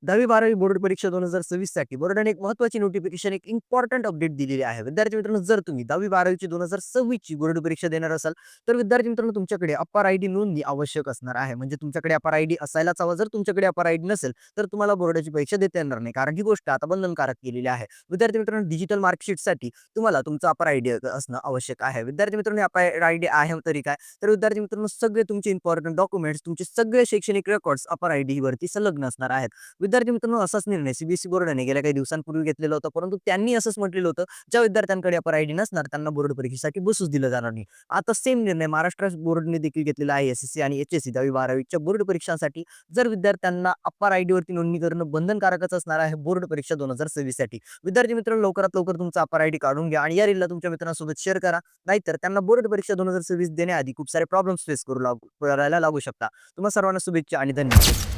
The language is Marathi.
10वी-12वी बोर्ड परीक्षा 2026 साठी बोर्डाने एक महत्त्वाची नोटिफिकेशन, एक इम्पोर्टंट अपडेट दिलेली आहे. विद्यार्थी मित्रांनो, जर तुम्ही 10वी-12वी ची 2026 ची बोर्ड परीक्षा देणार असाल, तर विद्यार्थी मित्रांनो तुमच्याकडे अप्पर आयडी नोंदणी आवश्यक असणार आहे. म्हणजे तुमच्याकडे अप्पर आयडी असायलाच हवा. जर तुमच्याकडे अप्पर आयडी नसेल, तर तुम्हाला बोर्डाची परीक्षा देता येणार नाही. कारण ही गोष्ट आता बंधनकारक केलेली आहे. विद्यार्थी मित्रांनो, डिजिटल मार्कशीटसाठी तुम्हाला तुमचा अप्पर आयडी असणं आवश्यक आहे. विद्यार्थी मित्रांनो, अप्पर आयडी आहे तरी काय? तर विद्यार्थी मित्रांनो, सगळे तुमचे इम्पोर्टंट डॉक्युमेंट्स, तुमचे सगळे शैक्षणिक रेकॉर्ड्स अप्पर आयडी वरती संलग्न असणार आहेत. विद्यार्थी मित्रांनो, असाच निर्णय सीबीएसई बोर्डाने गेल्या काही दिवसांपूर्वी घेतलेला होता. परंतु त्यांनी असंच म्हटलेलं होतं, ज्या विद्यार्थ्यांकडे अप्पर आयडी नसणार त्यांना बोर्ड परीक्षेसाठी बसूच दिलं जाणार नाही. आता सेम निर्णय महाराष्ट्र बोर्डने देखील घेतलेला आहे. एसएससी आणि एचएससी 10वी-12वीच्या बोर्ड परीक्षांसाठी जर विद्यार्थ्यांना अप्पर आयडी वरती नोंदणी करणं बंधनकारकच असणार आहे बोर्ड परीक्षा 2026 साठी. विद्यार्थी मित्रांनो, लवकरात लवकर तुमचा अप्पर आयडी काढून घ्या आणि या रीलला तुमच्या मित्रांसोबत शेअर करा. नाहीतर त्यांना बोर्ड परीक्षा 2026 देण्याआधी खूप सारे प्रॉब्लेम्स फेस करायला लागू शकता. तुम्हा सर्वांना शुभेच्छा आणि धन्यवाद.